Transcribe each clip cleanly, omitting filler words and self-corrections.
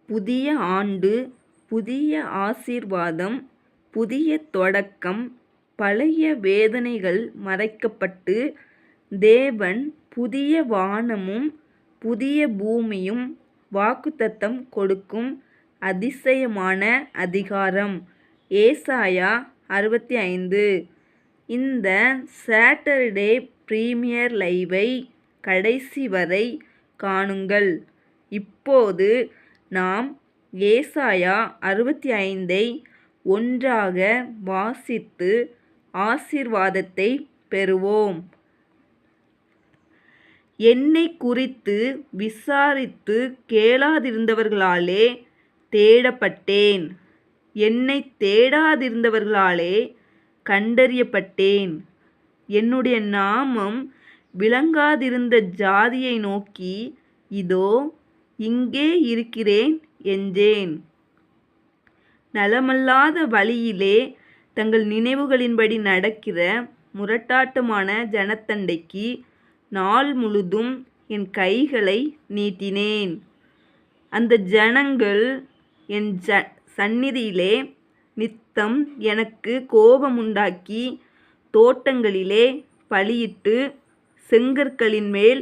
புதிய ஆண்டு, புதிய ஆசீர்வாதம், புதிய தொடக்கம். பழைய வேதனைகள் மறைக்கப்பட்டு, தேவன் புதிய வானமும் புதிய பூமியும் வாக்குத்தத்தம் கொடுக்கும் அதிசயமான அதிகாரம். ஏசாயா 65. இந்த சாட்டர்டே பிரீமியர் லைவை கடைசி வரை காணுங்கள். இப்போது நாம் ஏசாயா 65 ஒன்றாக வாசித்து ஆசீர்வாதத்தை பெறுவோம். என்னைக் குறித்து விசாரித்து கேளாதிருந்தவர்களாலே தேடப்பட்டேன். என்னைத் தேடாதிருந்தவர்களாலே கண்டறியப்பட்டேன். என்னுடைய நாமம் விளங்காதிருந்த ஜாதியை நோக்கி, இதோ இங்கே இருக்கிறேன் என்றேன். நலமல்லாத வழியிலே தங்கள் நினைவுகளின்படி நடக்கிற முரட்டாட்டமான ஜனத்தண்டைக்கு நாள் முழுதும் என் கைகளை நீட்டினேன். அந்த ஜனங்கள் என் சந்நிதியிலே நித்தம் எனக்கு கோபமுண்டாக்கி, தோட்டங்களிலே பலியிட்டு, செங்கற்களின் மேல்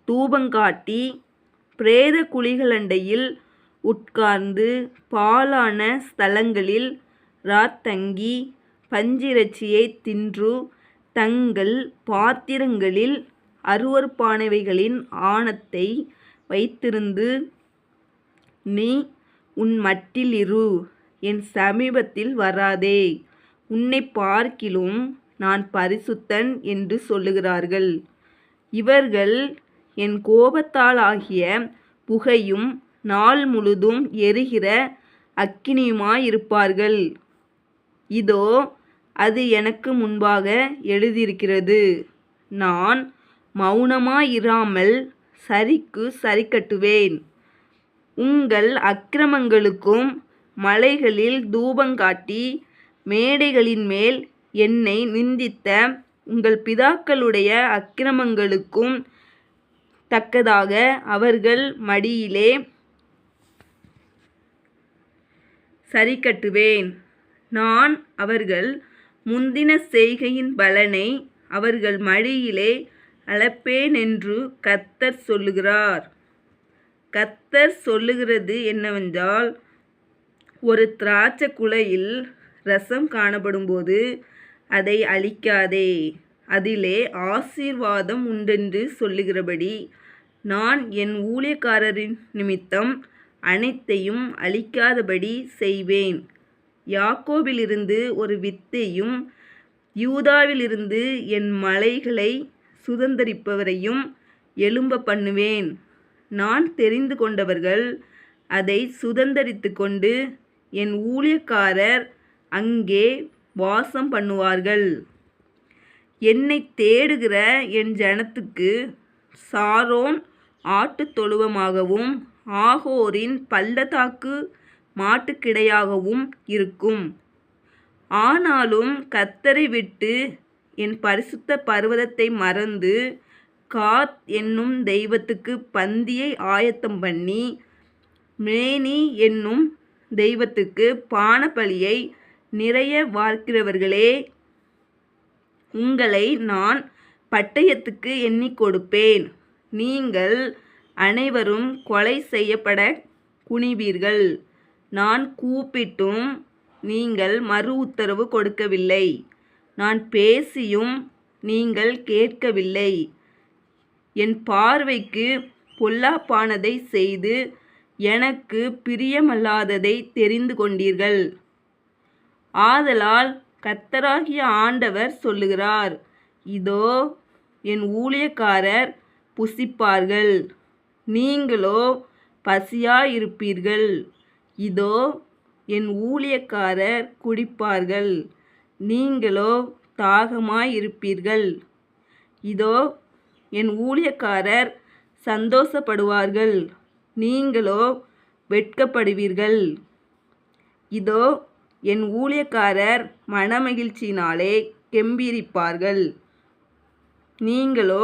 தூபங்காட்டி, பிரேத குழிகளண்டையில் உட்கார்ந்து, பாழான ஸ்தலங்களில் ராத்தங்கி, பஞ்சிறைச்சியை தின்று, தங்கள் பாத்திரங்களில் அருவருப்பானவைகளின் ஆணத்தை வைத்திருந்து, நீ உன் மட்டில் இரு, என் சமீபத்தில் வராதே, உன்னைப் பார்க்கிலும் நான் பரிசுத்தன் என்று சொல்லுகிறார்கள். இவர்கள் என் கோபத்தாலாகிய புகையும் நாள் முழுதும் எரிகிற அக்கினியுமாயிருப்பார்கள். இதோ அது எனக்கு முன்பாக எழுதியிருக்கிறது. நான் மௌனமாயிராமல் சரிக்கு சரி கட்டுவேன். உங்கள் அக்கிரமங்களுக்கும் மலைகளில் தூபங்காட்டி, மேடைகளின் மேல் என்னை நிந்தித்த உங்கள் பிதாக்களுடைய அக்கிரமங்களுக்கும் தக்கதாக அவர்கள் மடியிலே சரிக்கட்டுவேன். நான் அவர்கள் முந்தின செய்கையின் பலனை அவர்கள் மடியிலே அளப்பேனென்று கர்த்தர் சொல்லுகிறார். கர்த்தர் சொல்லுகிறது என்னவென்றால், ஒரு திராட்சை குலையில் ரசம் காணப்படும்போது அதை அழிக்காதே, அதிலே ஆசீர்வாதம் உண்டென்று சொல்லுகிறபடி, நான் என் ஊழியக்காரரின் நிமித்தம் அனைத்தையும் அழிக்காதபடி செய்வேன். யாக்கோபிலிருந்து ஒரு வித்தையும், யூதாவிலிருந்து என் மலைகளை சுதந்தரிப்பவரையும் எழும்ப பண்ணுவேன். நான் தெரிந்து கொண்டவர்கள் அதை சுதந்தரித்து கொண்டு, என் ஊழியக்காரர் அங்கே வாசம் பண்ணுவார்கள். என்னைத் தேடுகிற என் ஜனத்துக்கு சாரோன் ஆட்டுத் தொழுவமாகவும், ஆகோரின் பள்ளத்தாக்கு மாட்டுக்கிடையாகவும் இருக்கும். ஆனாலும் கர்த்தரை விட்டு என் பரிசுத்த பர்வதத்தை மறந்து, காத் என்னும் தெய்வத்துக்கு பந்தியை ஆயத்தம் பண்ணி, மேனி என்னும் தெய்வத்துக்கு பானபலியை நிறைய வார்க்கிறவர்களே, உங்களை நான் பட்டயத்துக்கு எண்ணிக் கொடுப்பேன். நீங்கள் அனைவரும் கொலை செய்யப்பட குனிவீர்கள். நான் கூப்பிட்டும் நீங்கள் மறு உத்தரவு கொடுக்கவில்லை. நான் பேசியும் நீங்கள் கேட்கவில்லை. என் பார்வைக்கு பொல்லாப்பானதை செய்து எனக்கு பிரியமல்லாததை தெரிந்து கொண்டீர்கள். ஆதலால் கர்த்தராகிய ஆண்டவர் சொல்லுகிறார், இதோ என் ஊழியக்காரர் புசிப்பார்கள், நீங்களோ பசியாயிருப்பீர்கள். இதோ என் ஊழியக்காரர் குடிப்பார்கள், நீங்களோ தாகமாயிருப்பீர்கள். இதோ என் ஊழியக்காரர் சந்தோஷப்படுவார்கள், நீங்களோ வெட்கப்படுவீர்கள். இதோ என் ஊழியக்காரர் மனமகிழ்ச்சியினாலே கெம்பீரிப்பார்கள், நீங்களோ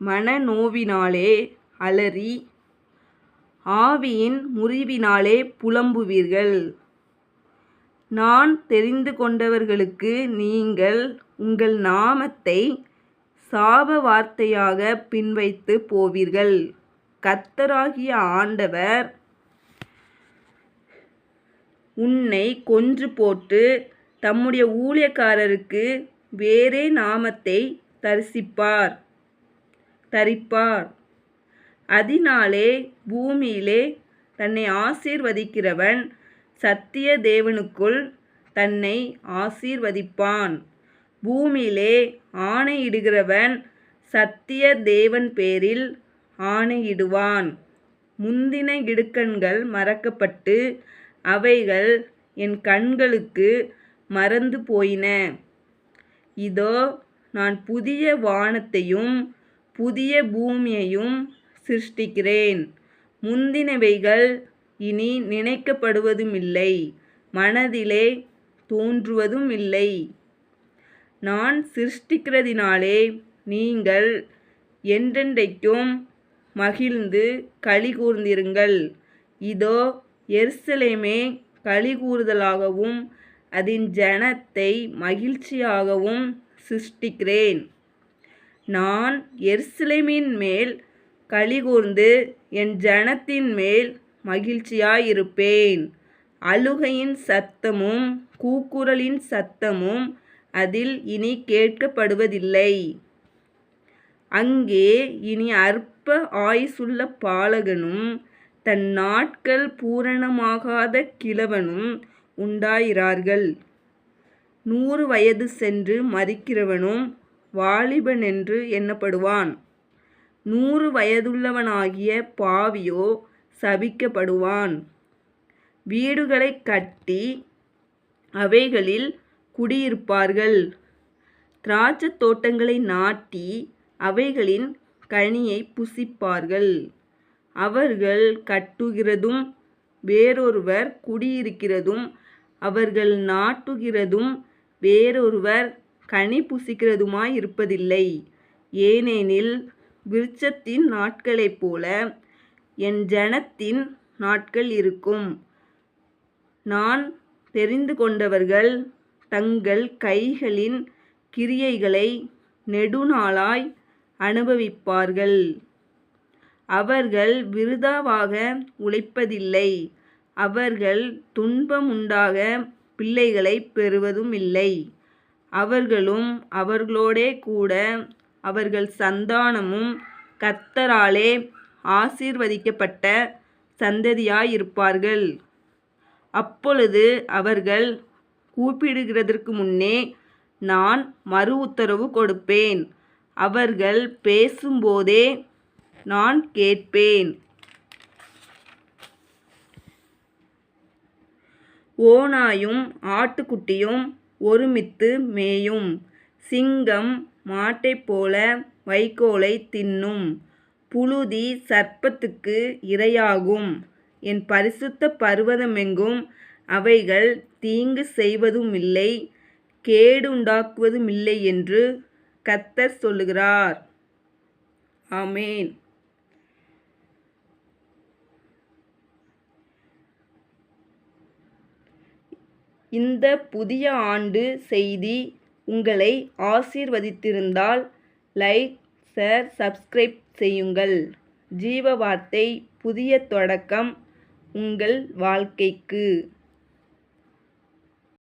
மனநோவினாலே அலறி ஆவியின் முறிவினாலே புலம்புவீர்கள். நான் தெரிந்து கொண்டவர்களுக்கு நீங்கள் உங்கள் நாமத்தை சாப வார்த்தையாக பின்வைத்து போவீர்கள். கர்த்தராகிய ஆண்டவர் உன்னை கொன்று போட்டு தம்முடைய ஊழியக்காரருக்கு வேறே நாமத்தை தரிப்பார். அதினாலே பூமியிலே தன்னை ஆசீர்வதிக்கிறவன் சத்திய தேவனுக்குள் தன்னை ஆசீர்வதிப்பான். பூமியிலே ஆணையிடுகிறவன் சத்திய தேவன் பேரில் ஆணையிடுவான். முந்தின இடுக்கண்கள் மறக்கப்பட்டு அவைகள் என் கண்களுக்கு மறந்து போயின. இதோ நான் புதிய வானத்தையும் புதிய பூமியையும் சிருஷ்டிக்கிறேன். முந்தினவைகள் இனி நினைக்கப்படுவதுமில்லை, மனதிலே தோன்றுவதுமில்லை. நான் சிருஷ்டிக்கிறதினாலே நீங்கள் என்றென்றைக்கும் மகிழ்ந்து களிகூர்ந்திருங்கள். இதோ எருசலேமே களிகூர்தலாகவும் அதின் ஜனத்தை மகிழ்ச்சியாகவும் சிருஷ்டிக்கிறேன். நான் எருசலேமின் மேல் களிகூர்ந்து என் ஜனத்தின் மேல் மகிழ்ச்சியாயிருப்பேன். அழுகையின் சத்தமும் கூக்குரலின் சத்தமும் அதில் இனி கேட்கப்படுவதில்லை. அங்கே இனி அற்ப ஆயுசுள்ள பாலகனும் தன் நாட்கள் பூரணமாகாத கிழவனும் உண்டாயிரார்கள். 100 வயது சென்று மரிக்கிறவனும் வாலிபனென்று எண்ணப்படுவான். 100 வயதுள்ளவனாகிய பாவியோ சபிக்கப்படுவான். வீடுகளைக் கட்டி அவைகளில் குடியிருப்பார்கள். திராட்சைத் தோட்டங்களை நாட்டி அவைகளின் கனியை புசிப்பார்கள். அவர்கள் கட்டுகிறதும் வேறொருவர் குடியிருக்கிறதும் அவர்கள் நாட்டுகிறதும் வேறொருவர் கனி புசிக்கிறதுமாயிருப்பதில்லை. ஏனெனில் விருட்சத்தின் நாட்களைப் போல என் ஜனத்தின் நாட்கள் இருக்கும். நான் தெரிந்து கொண்டவர்கள் தங்கள் கைகளின் கிரியைகளை நெடுநாளாய் அனுபவிப்பார்கள். அவர்கள் விருதாவாக உழைப்பதில்லை. அவர்கள் துன்பமுண்டாக பிள்ளைகளைப் பெறுவதுமில்லை. அவர்களும் அவர்களோடே கூட அவர்கள் சந்தானமும் கர்த்தராலே ஆசீர்வதிக்கப்பட்ட சந்ததியாயிருப்பார்கள். அப்பொழுது அவர்கள் கூப்பிடுகிறதற்கு முன்னே நான் மறு உத்தரவு கொடுப்பேன். அவர்கள் பேசும்போதே நான் கேட்பேன். ஓநாயும் ஆட்டுக்குட்டியும் ஒருமித்து மேயும். சிங்கம் மாட்டைப் போல வைக்கோலைத் தின்னும். புழுதி சர்ப்பத்துக்கு இரையாகும். என் பரிசுத்த பர்வதமெங்கும் அவைகள் தீங்கு செய்வதுமில்லை, கேடுண்டாக்குவதுமில்லை என்று கர்த்தர் சொல்லுகிறார். ஆமென். இந்த புதிய ஆண்டு செய்தி உங்களை ஆசீர்வதித்திருந்தால் லைக், ஷேர், சப்ஸ்கிரைப் செய்யுங்கள். ஜீவ வார்த்தை புதிய தொடக்கம் உங்கள் வாழ்க்கைக்கு.